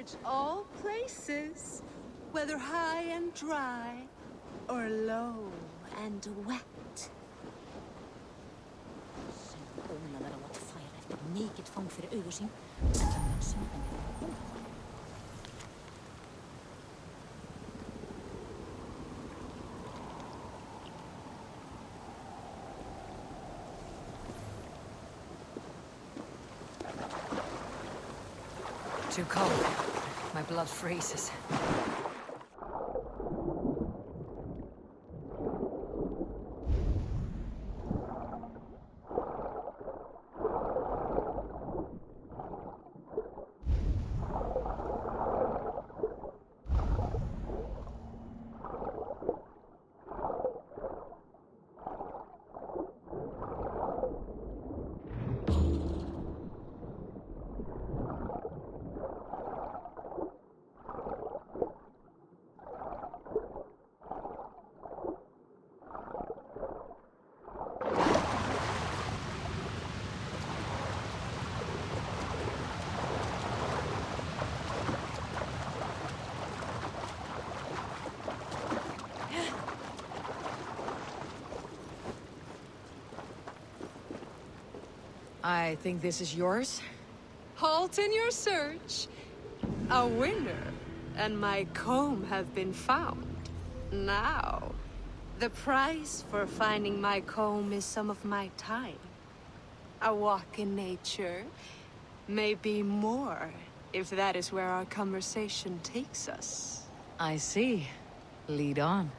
search all places, whether high and dry, or low and wet. Too cold. My blood freezes. I think this is yours? Halt in your search. A winner, and my comb have been found. Now, the price for finding my comb is some of my time. A walk in nature, maybe more, if that is where our conversation takes us. I see. Lead on.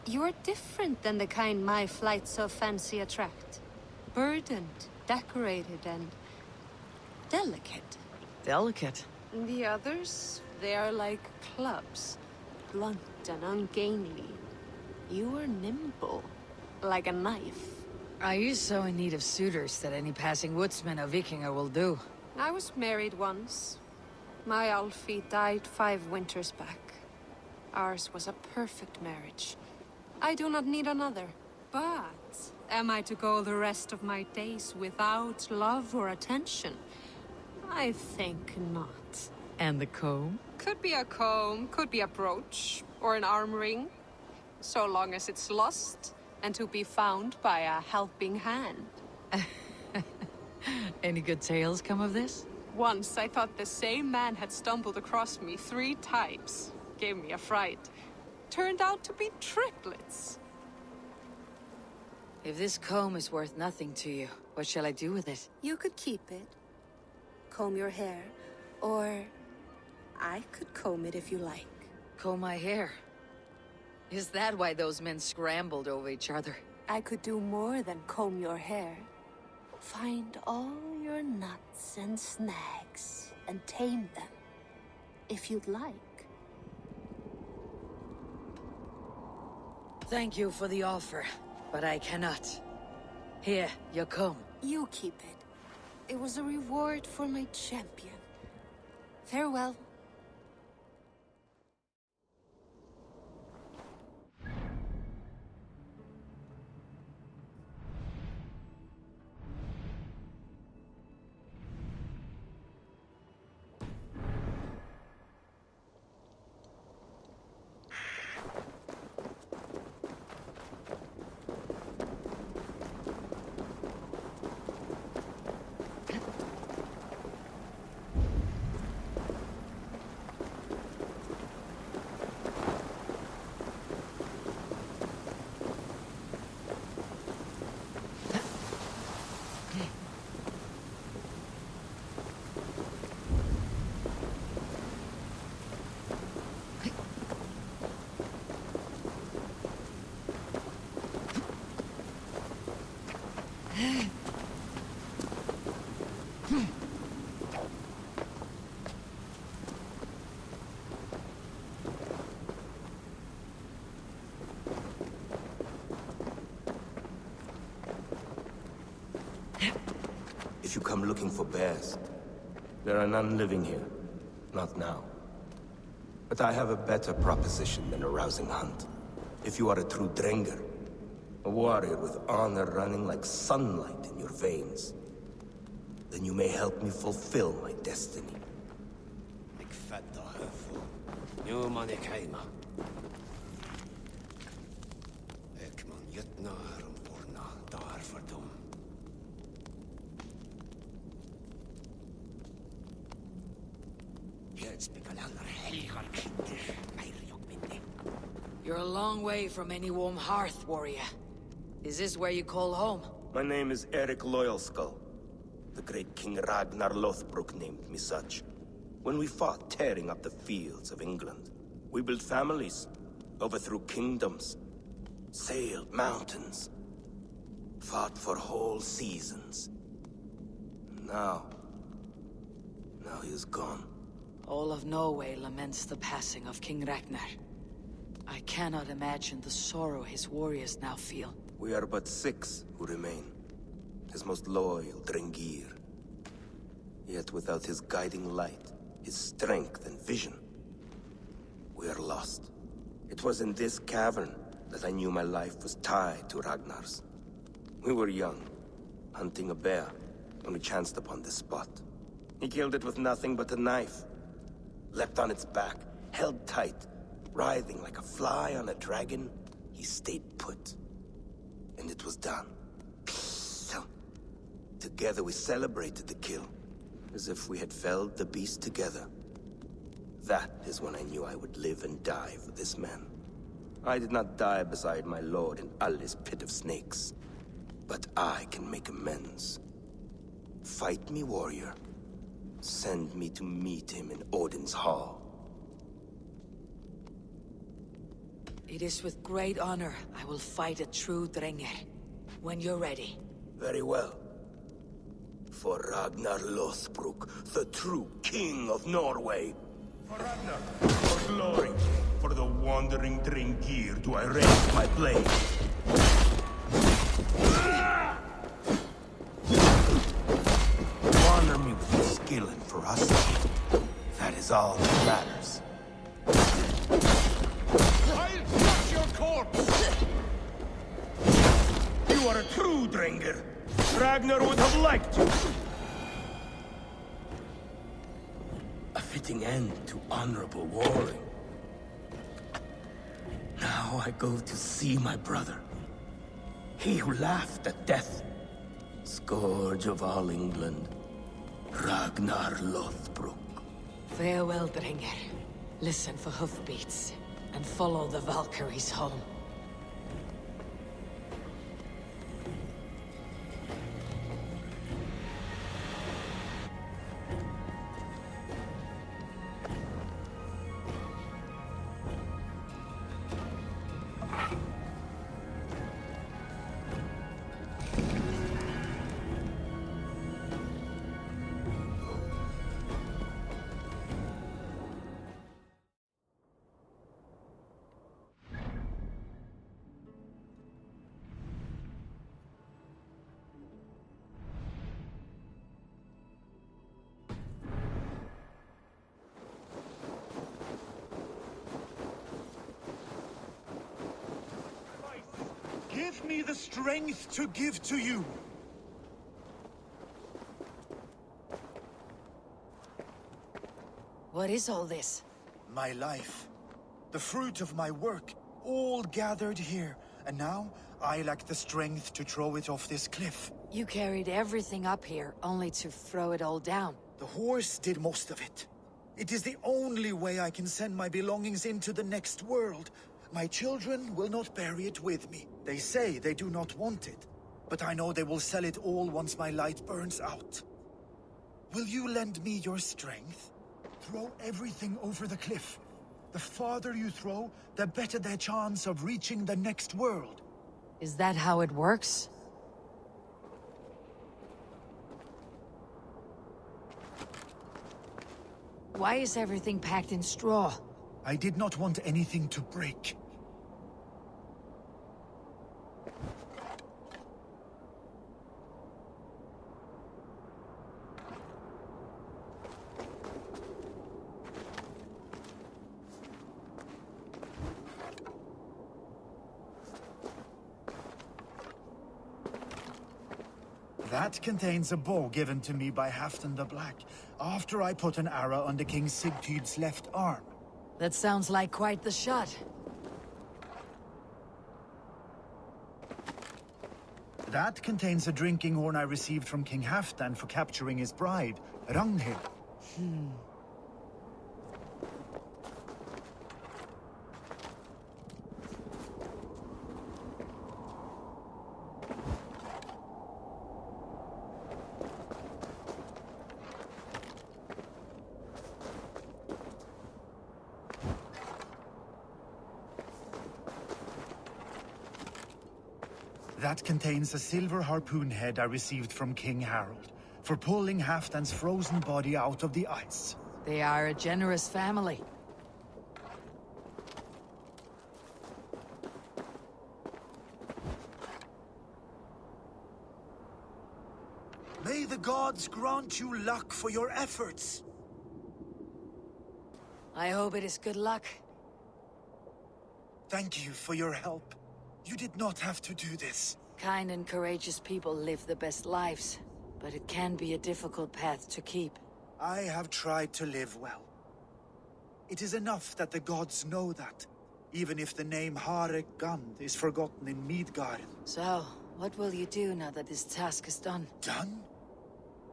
You're different than the kind my flights of fancy attract. Burdened, decorated, and delicate. Delicate? The others, they are like clubs, blunt and ungainly. You are nimble, like a knife. Are you so in need of suitors that any passing woodsman or Vikinger will do? I was married once. My Alfie died 5 winters back. Ours was a perfect marriage. I do not need another. But am I to go the rest of my days without love or attention? I think not. And the comb? Could be a comb, could be a brooch, or an arm ring. So long as it's lost, and to be found by a helping hand. Any good tales come of this? Once I thought the same man had stumbled across me 3 times. Gave me a fright. Turned out to be triplets. If this comb is worth nothing to you, what shall I do with it? You could keep it. Comb your hair. Or I could comb it if you like. Comb my hair? Is that why those men scrambled over each other? I could do more than comb your hair. Find all your nuts and snags and tame them, if you'd like. Thank you for the offer, but I cannot. Here, your comb. You keep it. It was a reward for my champion. Farewell. If you come looking for bears, there are none living here. Not now. But I have a better proposition than a rousing hunt. If you are a true drengr, a warrior with honor running like sunlight in your veins, then you may help me fulfill my destiny. fetta höfu. Nu man kaima. Ekman jutna herum porna dar för dem. You're a long way from any warm hearth, warrior. Is this where you call home? My name is Erik Loyalskull. The great King Ragnar Lothbrok named me such. When we fought tearing up the fields of England, we built families, overthrew kingdoms, sailed mountains, fought for whole seasons. Now he is gone. All of Norway laments the passing of King Ragnar. I cannot imagine the sorrow his warriors now feel. We are but 6 who remain. His most loyal drengr. Yet without his guiding light, his strength and vision, we are lost. It was in this cavern that I knew my life was tied to Ragnar's. We were young, hunting a bear, when we chanced upon this spot. He killed it with nothing but a knife. Leapt on its back, held tight, writhing like a fly on a dragon. He stayed put. And it was done. Together we celebrated the kill, as if we had felled the beast together. That is when I knew I would live and die for this man. I did not die beside my lord in Ali's pit of snakes. But I can make amends. Fight me, warrior. Send me to meet him in Odin's hall. It is with great honor I will fight a true drengr. When you're ready. Very well. For Ragnar Lothbrok, the true king of Norway. For Ragnar, for glory, for the wandering drengr do I raise my blade. Honor me with your skill and ferocity. That is all that matters. I'll crush your corpse! You are a true drengr. Ragnar would have liked you. A fitting end to honorable warring. Now I go to see my brother. He who laughed at death. Scourge of all England. Ragnar Lothbrok. Farewell, drengr. Listen for hoofbeats, and follow the Valkyries home. Give me the strength to give to you. What is all this? My life, the fruit of my work, all gathered here. And now, I lack the strength to throw it off this cliff. You carried everything up here, only to throw it all down. The horse did most of it. It is the only way I can send my belongings into the next world. My children will not bury it with me. They say they do not want it, but I know they will sell it all once my light burns out. Will you lend me your strength? Throw everything over the cliff. The farther you throw, the better their chance of reaching the next world. Is that how it works? Why is everything packed in straw? I did not want anything to break. That contains a bow given to me by Halfdan the Black, after I put an arrow under King Sigtyd's left arm. That sounds like quite the shot. That contains a drinking horn I received from King Halfdan for capturing his bride, Ragnhild. That contains a silver harpoon head I received from King Harald, for pulling Halfdan's frozen body out of the ice. They are a generous family. May the gods grant you luck for your efforts. I hope it is good luck. Thank you for your help. You did not have to do this. Kind and courageous people live the best lives, but it can be a difficult path to keep. I have tried to live well. It is enough that the gods know that, even if the name Harek Gand is forgotten in Midgard. So, what will you do now that this task is done? Done?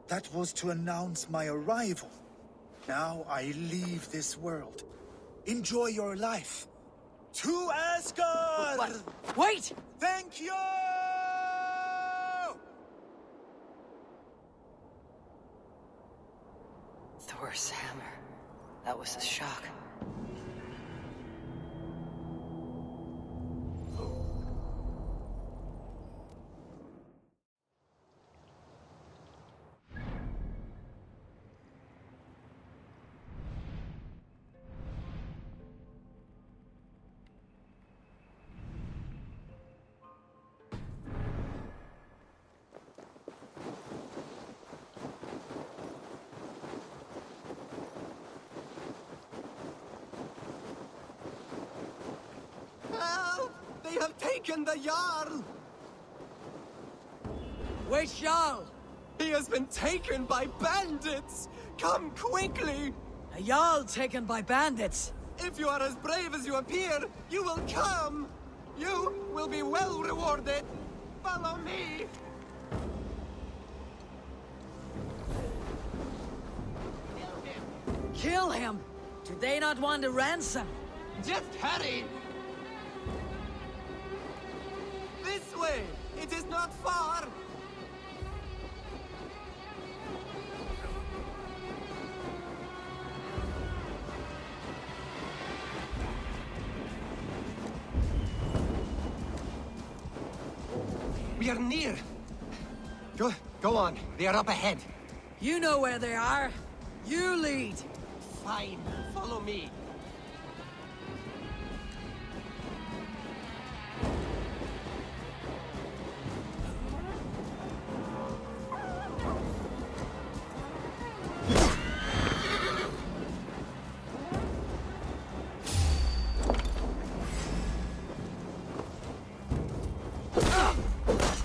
That was to announce my arrival. Now I leave this world. Enjoy your life. To Asgard! What? Wait! Thank you! Thor's hammer. That was a shock. They have taken the Jarl! Wait, Jarl! He has been taken by bandits! Come quickly! A Jarl taken by bandits! If you are as brave as you appear, you will come! You will be well rewarded! Follow me! Kill him! Do they not want a ransom? Just hurry! This way! It is not far! We are near! Go on, they are up ahead. You know where they are. You lead. Fine, follow me.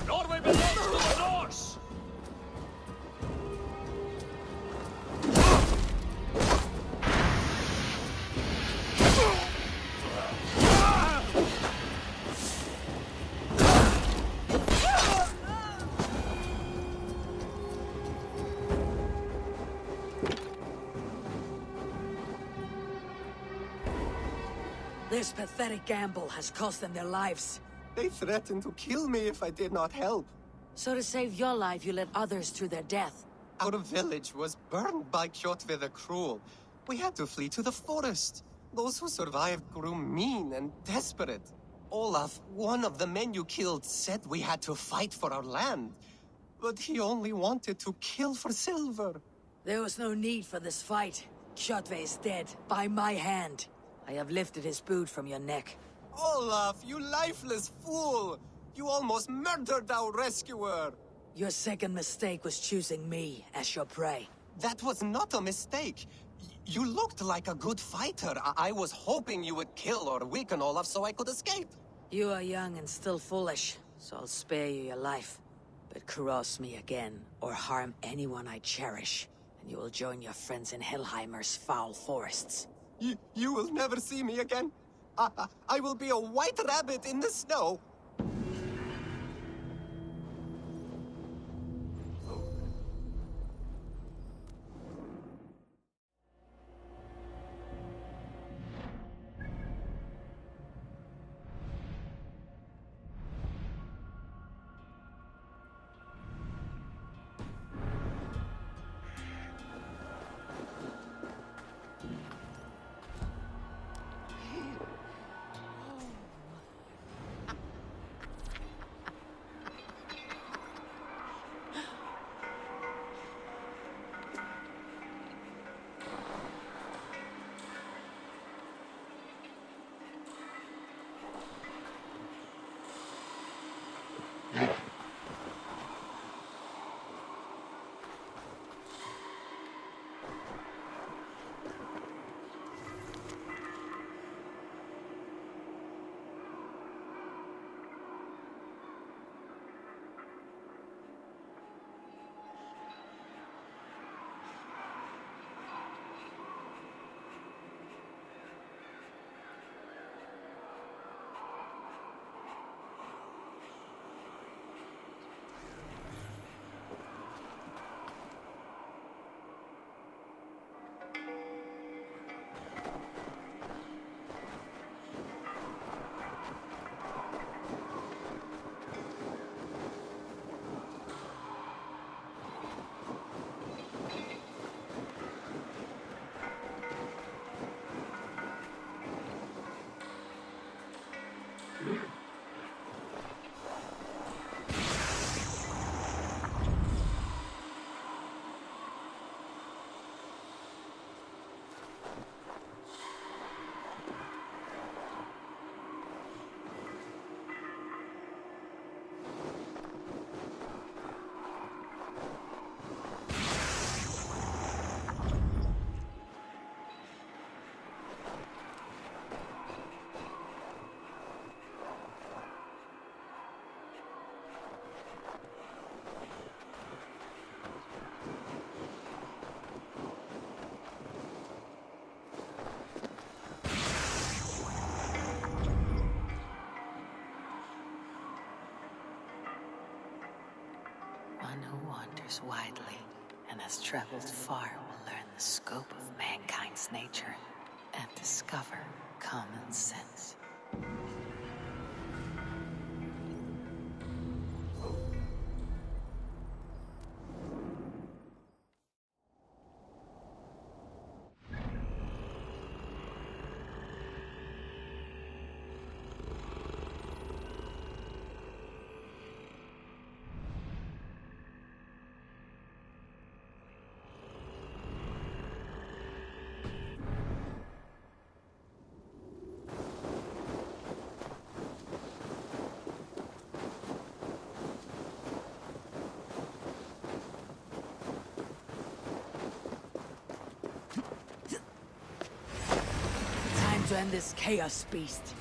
Norway belongs to the Norse! This pathetic gamble has cost them their lives. They threatened to kill me if I did not help. So to save your life, you led others to their death. Our village was burned by Kjotve the Cruel. We had to flee to the forest. Those who survived grew mean and desperate. Olaf, one of the men you killed, said we had to fight for our land. But he only wanted to kill for silver. There was no need for this fight. Kjotve is dead, by my hand. I have lifted his boot from your neck. Olaf, you lifeless fool! You almost murdered our rescuer! Your second mistake was choosing me as your prey. That was not a mistake. You looked like a good fighter. I was hoping you would kill or weaken Olaf so I could escape. You are young and still foolish, so I'll spare you your life. But cross me again, or harm anyone I cherish, and you will join your friends in Helheimer's foul forests. You will never see me again. I will be a white rabbit in the snow. One who wanders widely and has traveled far will learn the scope of mankind's nature and discover common sense. To end this chaos beast.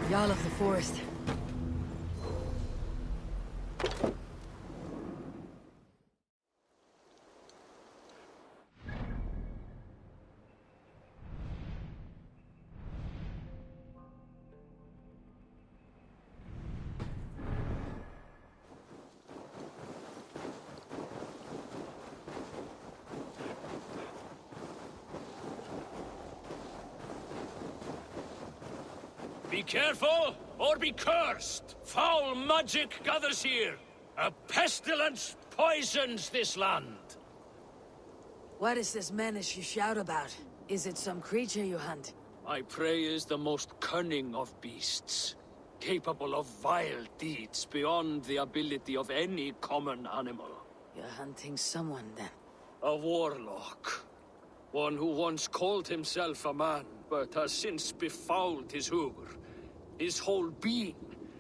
Jarl of the forest. Be careful! or be cursed. Foul magic gathers here. A pestilence poisons this land. What is this menace you shout about? Is it some creature you hunt? My prey is the most cunning of beasts, capable of vile deeds beyond the ability of any common animal. You're hunting someone, then. A warlock. One who once called himself a man, but has since befouled his hoover, his whole being,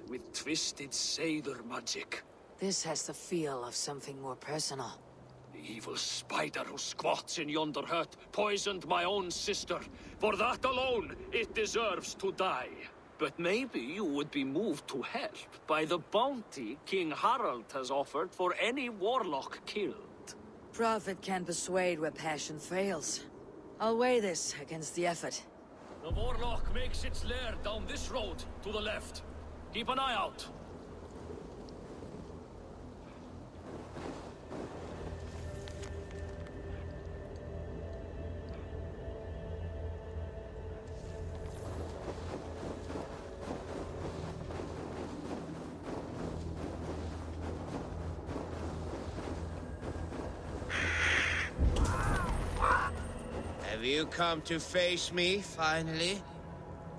with twisted sailor magic. This has the feel of something more personal. The evil spider who squats in yonder hut poisoned my own sister. For that alone, it deserves to die. But maybe you would be moved to help by the bounty King Harald has offered for any warlock killed. Prophet can persuade where passion fails. I'll weigh this against the effort. The warlock makes its lair down this road, to the left. Keep an eye out. Have you come to face me, finally?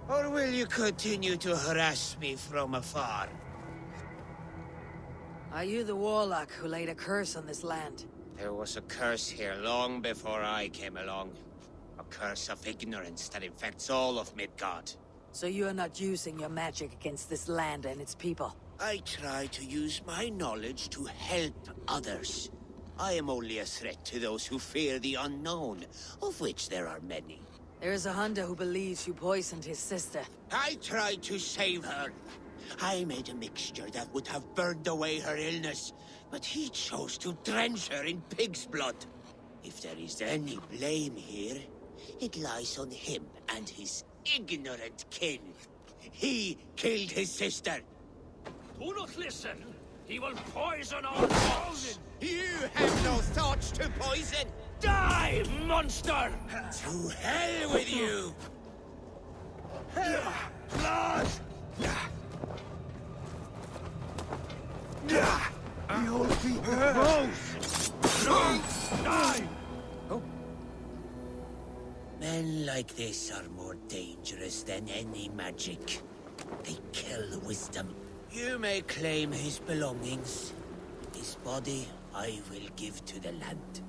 Or will you continue to harass me from afar? Are you the warlock who laid a curse on this land? There was a curse here long before I came along. A curse of ignorance that infects all of Midgard. So you are not using your magic against this land and its people? I try to use my knowledge to help others. I am only a threat to those who fear the unknown, of which there are many. There is a hunter who believes you poisoned his sister. I tried to save her. I made a mixture that would have burned away her illness, but he chose to drench her in pig's blood. If there is any blame here, it lies on him and his ignorant kin. He killed his sister. Do not listen. He will poison our souls. You have no thoughts to poison. Die, monster! To hell with you! Blood! You'll be both! Die! Men like this are more dangerous than any magic. They kill wisdom. You may claim his belongings. His body I will give to the land.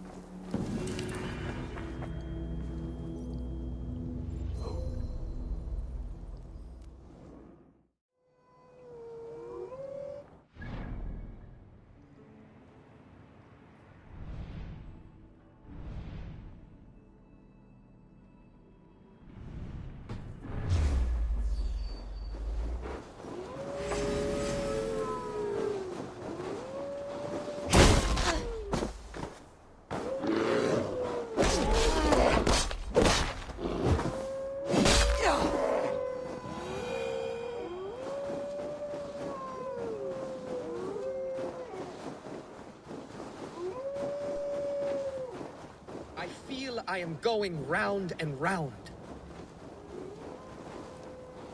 I am going round and round.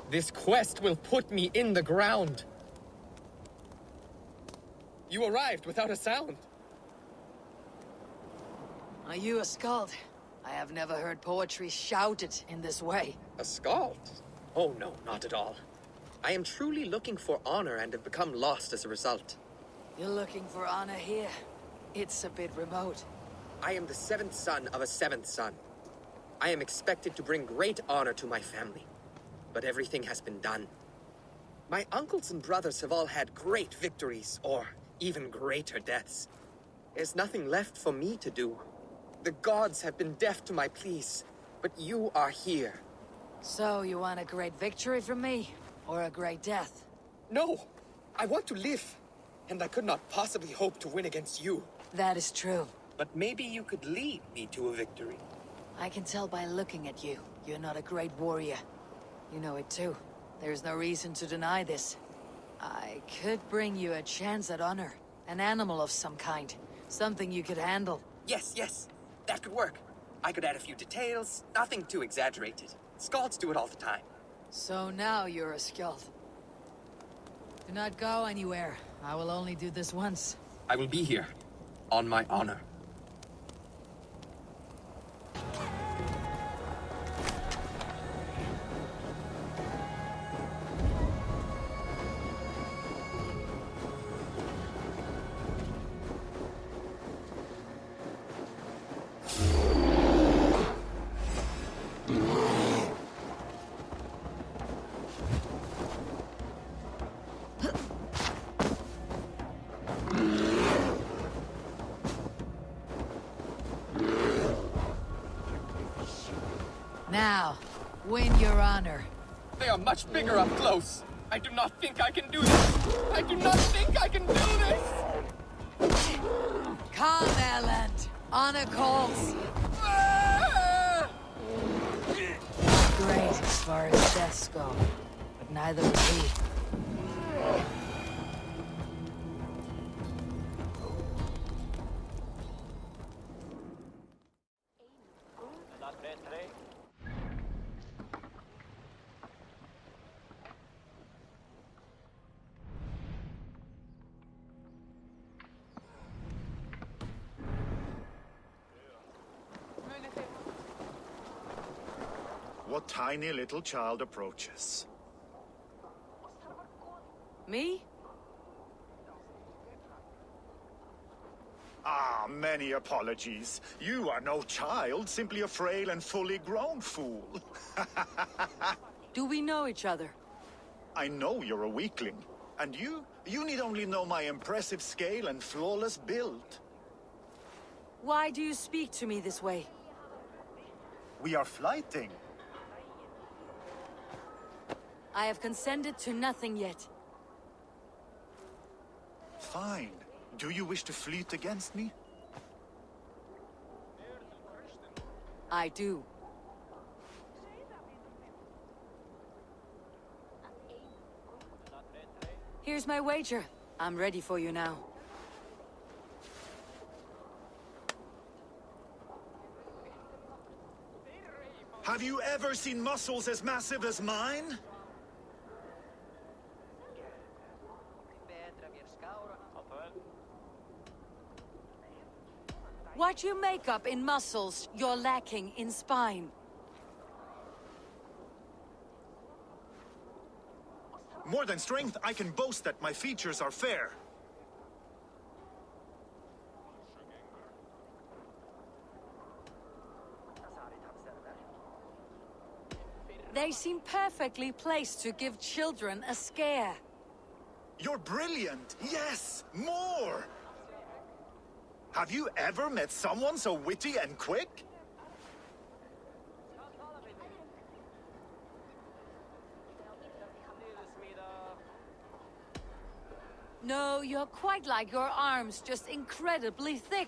This quest will put me in the ground. You arrived without a sound. Are you a skald? I have never heard poetry shouted in this way. A skald? Oh no, not at all. I am truly looking for honor and have become lost as a result. You're looking for honor here. It's a bit remote. I am the seventh son of a seventh son. I am expected to bring great honor to my family. But everything has been done. My uncles and brothers have all had great victories, or even greater deaths. There's nothing left for me to do. The gods have been deaf to my pleas, but you are here. So you want a great victory from me, or a great death? No! I want to live, and I could not possibly hope to win against you. That is true. But maybe you could lead me to a victory. I can tell by looking at you. You're not a great warrior. You know it too. There's no reason to deny this. I could bring you a chance at honor. An animal of some kind. Something you could handle. Yes. That could work. I could add a few details. Nothing too exaggerated. Skalds do it all the time. So now you're a skald. Do not go anywhere. I will only do this once. I will be here, on my honor. Now, win your honor. They are much bigger up close. I do not think I can do this. I do not think I can do this. Come, Erland. Honor calls. Great as far as deaths go, but neither is he. What tiny little child approaches? Me? Ah, many apologies. You are no child, simply a frail and fully grown fool. Do we know each other? I know you're a weakling. And you need only know my impressive scale and flawless build. Why do you speak to me this way? We are flighting. I have consented to nothing yet. Fine. Do you wish to fleet against me? I do. Here's my wager. I'm ready for you now. Have you ever seen muscles as massive as mine? What you make up in muscles, you're lacking in spine. More than strength, I can boast that my features are fair. They seem perfectly placed to give children a scare. You're brilliant! Yes! More! Have you ever met someone so witty and quick? No, you're quite like your arms, just incredibly thick.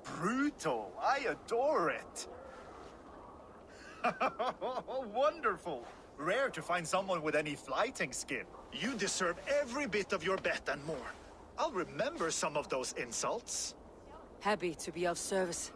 Brutal! I adore it! Wonderful! Rare to find someone with any flighting skill. You deserve every bit of your bet and more. I'll remember some of those insults. Happy to be of service.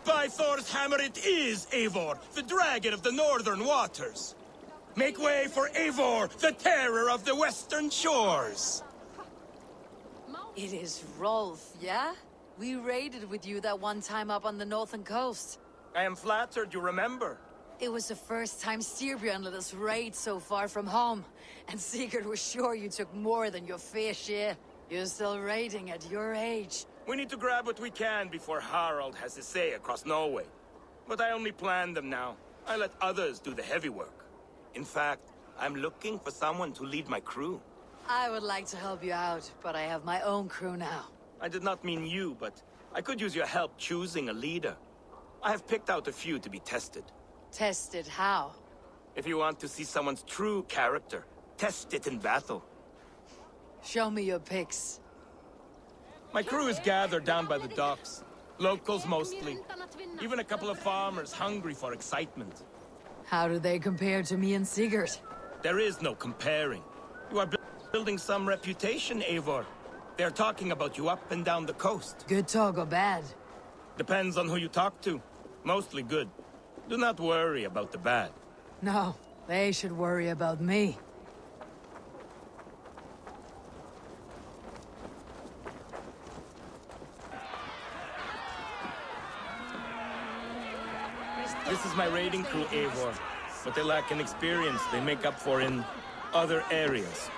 By Thor's hammer it is, Eivor, the dragon of the northern waters. Make way for Eivor, the terror of the western shores. It is Rolf, yeah? We raided with you that one time up on the northern coast. I am flattered you remember. It was the first time Styrbjörn let us raid so far from home. And Sigurd was sure you took more than your fair share. You're still raiding at your age. We need to grab what we can before Harald has his say across Norway. But I only plan them now. I let others do the heavy work. In fact, I'm looking for someone to lead my crew. I would like to help you out, but I have my own crew now. I did not mean you, but I could use your help choosing a leader. I have picked out a few to be tested. Tested how? If you want to see someone's true character, Test it in battle. Show me your pics. My crew is gathered down by the docks. Locals mostly. Even a couple of farmers hungry for excitement. How do they compare to me and Sigurd? There is no comparing. You are building some reputation, Eivor. They're talking about you up and down the coast. Good talk or bad? Depends on who you talk to. Mostly good. Do not worry about the bad. No, they should worry about me. This is my raiding crew, Eivor. What they lack in experience, they make up for in other areas.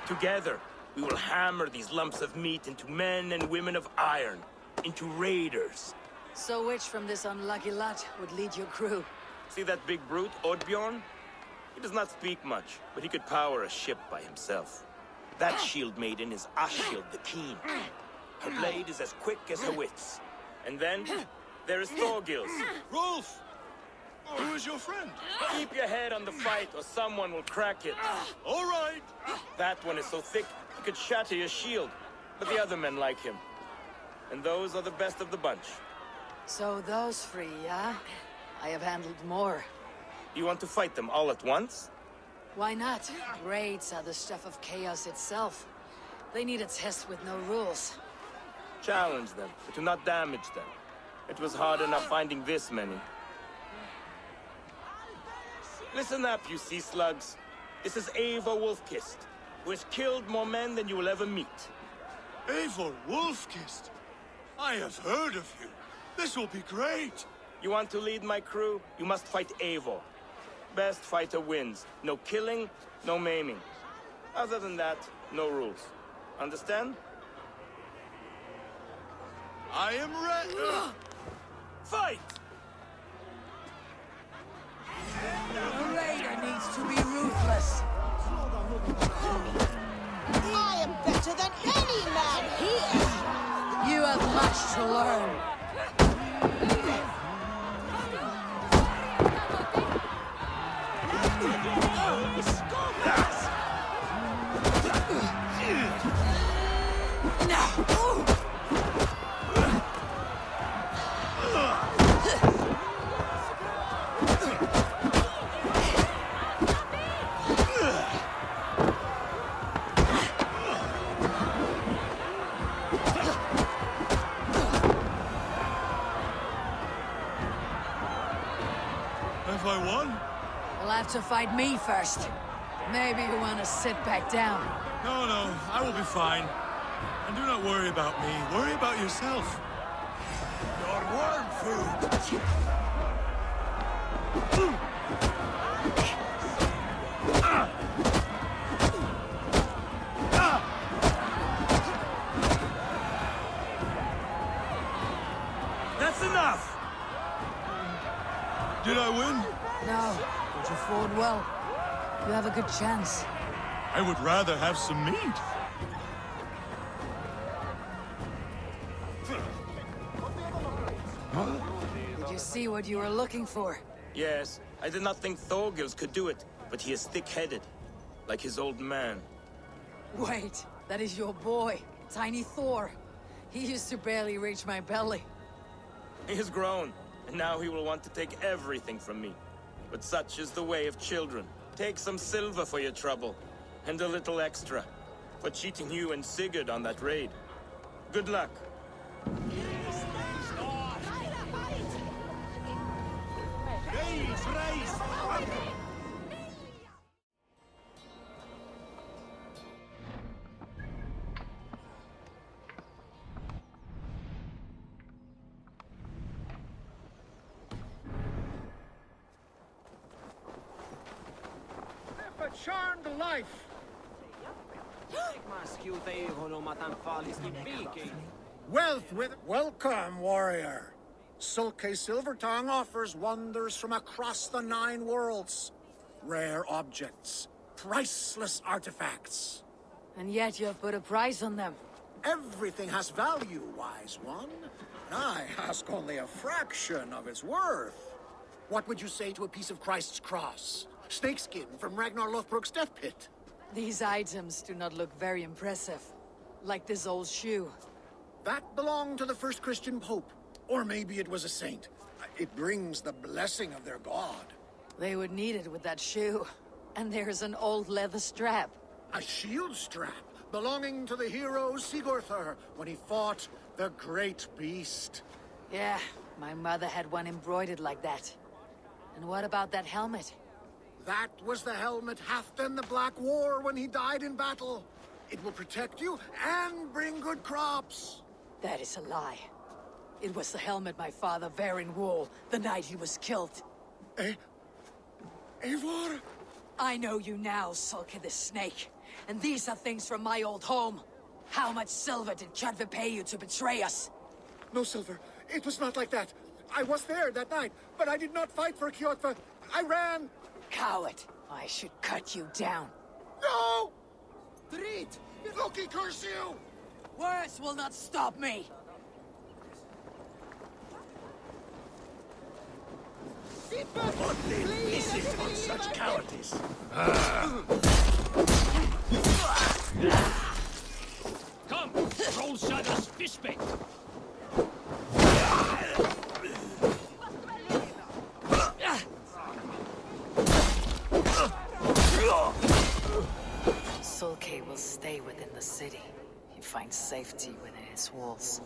Together, we will hammer these lumps of meat into men and women of iron, into raiders. So which from this unlucky lot would lead your crew? See that big brute, Oddbjorn? He does not speak much, but he could power a ship by himself. That shield maiden is Ashield the Keen. Her blade is as quick as her wits. And then, there is Thorgils. Rolf! Who is your friend? Keep your head on the fight or someone will crack it. All right. That one is so thick, he could shatter your shield. But the other men like him. And those are the best of the bunch. So those three, yeah? I have handled more. You want to fight them all at once? Why not? Raids are the stuff of chaos itself. They need a test with no rules. Challenge them, but do not damage them. It was hard enough finding this many. Listen up, you sea slugs. This is Eivor Wolfkist, who has killed more men than you will ever meet. Eivor Wolfkist. I have heard of you. This will be great. You want to lead my crew? You must fight Eivor. Best fighter wins. No killing, no maiming. Other than that, no rules. Understand? I am ready. Fight! The raider needs to be ruthless. I am better than any man here! You have much to learn. Have I won? You'll have to fight me first. Maybe you want to sit back down. No, I will be fine. And do not worry about me. Worry about yourself. Your worm food! That's enough! Did I win? No, but you fought well. You have a good chance. I would rather have some meat. Did you see what you were looking for? Yes, I did not think Thorgils could do it, but he is thick-headed, like his old man. Wait, that is your boy, Tiny Thor. He used to barely reach my belly. He has grown, and now he will want to take everything from me. But such is the way of children. Take some silver for your trouble, and a little extra, for cheating you and Sigurd on that raid. Good luck. Charmed life. Wealth with... Welcome, warrior. Sulke Silvertongue offers wonders from across the 9 worlds. Rare objects, priceless artifacts. And yet you've put a price on them. Everything has value, wise one. I ask only a fraction of its worth. What would you say to a piece of Christ's cross? Snakeskin from Ragnar Lothbrok's death pit? These items do not look very impressive. Like this old shoe. That belonged to the first Christian pope. Or maybe it was a saint. It brings the blessing of their god. They would need it with that shoe. And there's an old leather strap. A shield strap belonging to the hero Sigurður when he fought the great beast. Yeah, my mother had one embroidered like that. And what about that helmet? That was the helmet Halfdan the Black wore when he died in battle. It will protect you and bring good crops. That is a lie. It was the helmet my father wore in wall the night he was killed. Eivor? I know you now, Sulke the Snake. And these are things from my old home. How much silver did Kjotve pay you to betray us? No silver. It was not like that. I was there that night, but I did not fight for Kjotve. I ran. Coward. I should cut you down. No! Drit! Loki curse you! Words will not stop me. What then is it on such cowardice? Come, roll shadows fishbait. Sulke will stay within the city. He finds safety within its walls.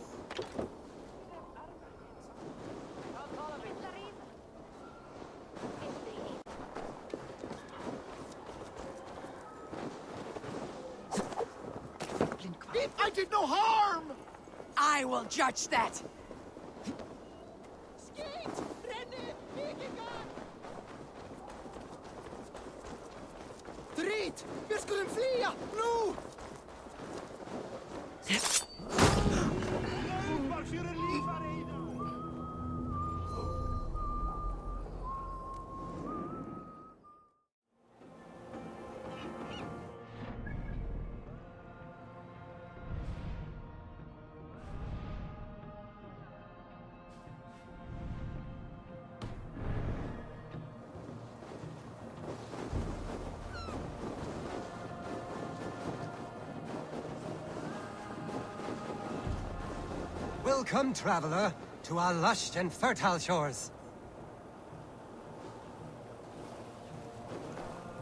I did no harm! I will judge that! Drit! Vi skulle fly! Nu! Welcome, traveler, to our lush and fertile shores.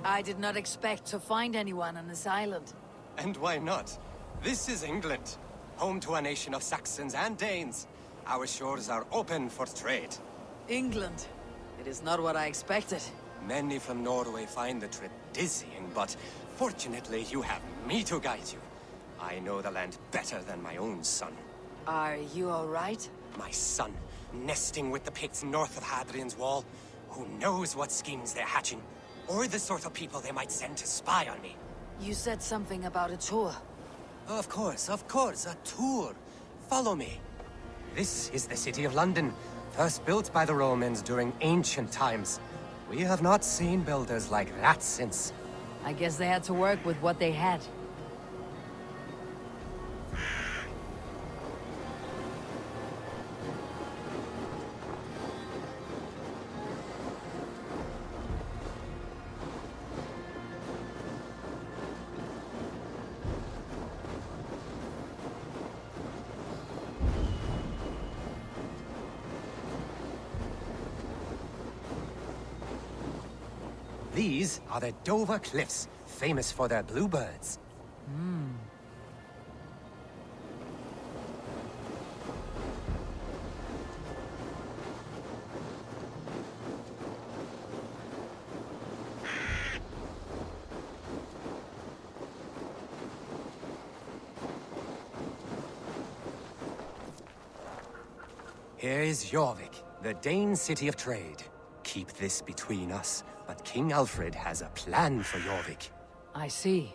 I did not expect to find anyone on this island. And why not? This is England, home to a nation of Saxons and Danes. Our shores are open for trade. England. It is not what I expected. Many from Norway find the trip dizzying, but fortunately you have me to guide you. I know the land better than my own son. Are you all right? My son, nesting with the Picts north of Hadrian's Wall. Who knows what schemes they're hatching? Or the sort of people they might send to spy on me. You said something about a tour. Of course, a tour. Follow me. This is the city of London, first built by the Romans during ancient times. We have not seen builders like that since. I guess they had to work with what they had. These are the Dover Cliffs, famous for their bluebirds. Here is Jorvik, the Dane city of trade. Keep this between us, but King Alfred has a plan for Jorvik. I see.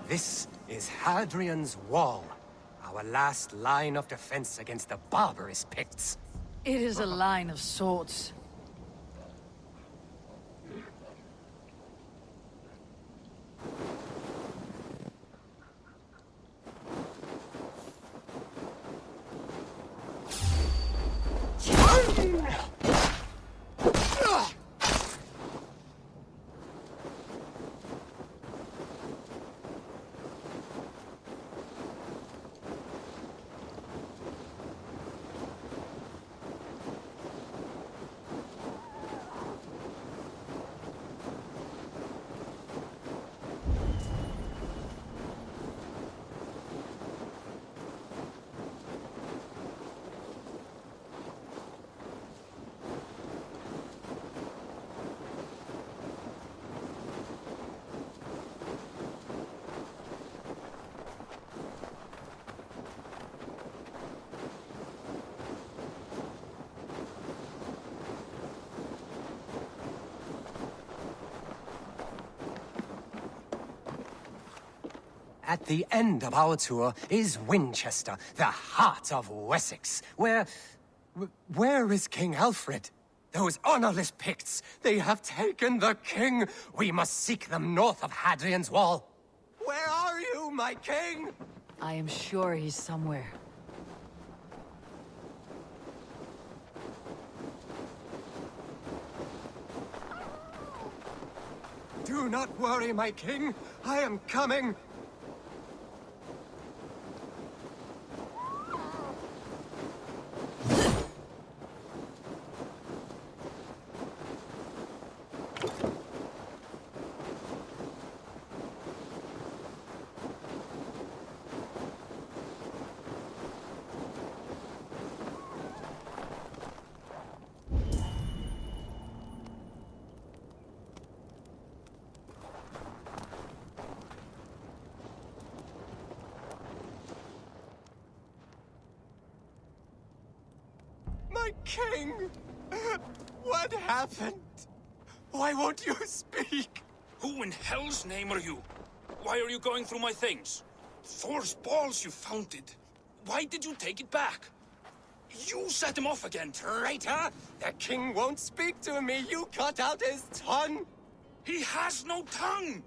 This is Hadrian's Wall, a Our last line of defense against the barbarous Picts. It is a line of swords. At the end of our tour is Winchester, the heart of Wessex, where is King Alfred? Those honorless Picts, they have taken the king! We must seek them north of Hadrian's Wall! Where are you, my king? I am sure he's somewhere. Do not worry, my king. I am coming. My king! What happened? Why won't you speak? Who in hell's name are you? Why are you going through my things? Thor's balls, you found it. Why did you take it back? You set him off again. Traitor! The king won't speak to me. You cut out his tongue. He has no tongue!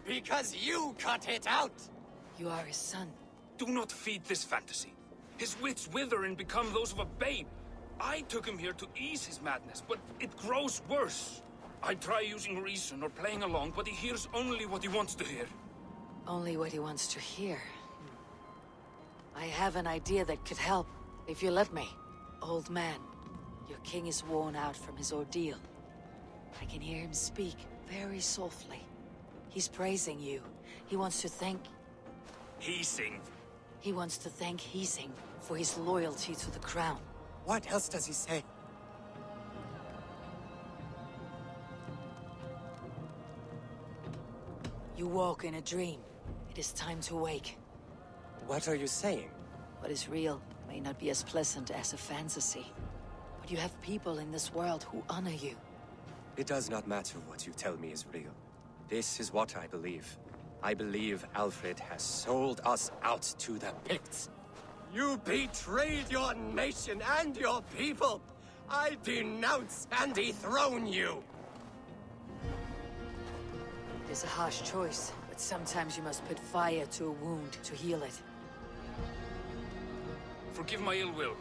Because you cut it out. You are his son. Do not feed this fantasy. His wits wither and become those of a babe. I took him here to ease his madness, but it grows worse. I try using reason or playing along, but he hears only what he wants to hear. Only what he wants to hear. I have an idea that could help, if you let me. Old man, your king is worn out from his ordeal. I can hear him speak very softly. He's praising you. He wants to thank... Hising. He wants to thank Hising for his loyalty to the crown. What else does he say? You walk in a dream. It is time to wake. What are you saying? What is real may not be as pleasant as a fantasy. But you have people in this world who honor you. It does not matter what you tell me is real. This is what I believe. I believe Alfred has sold us out to the Picts. You betrayed your nation and your people! I denounce and dethrone you! It is a harsh choice, but sometimes you must put fire to a wound to heal it. Forgive my ill will.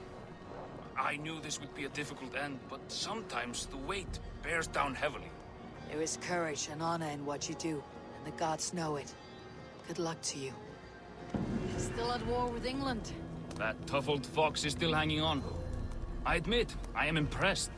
I knew this would be a difficult end, but sometimes the weight bears down heavily. There is courage and honor in what you do, and the gods know it. Good luck to you. Still at war with England. That tough old fox is still hanging on. I admit, I am impressed.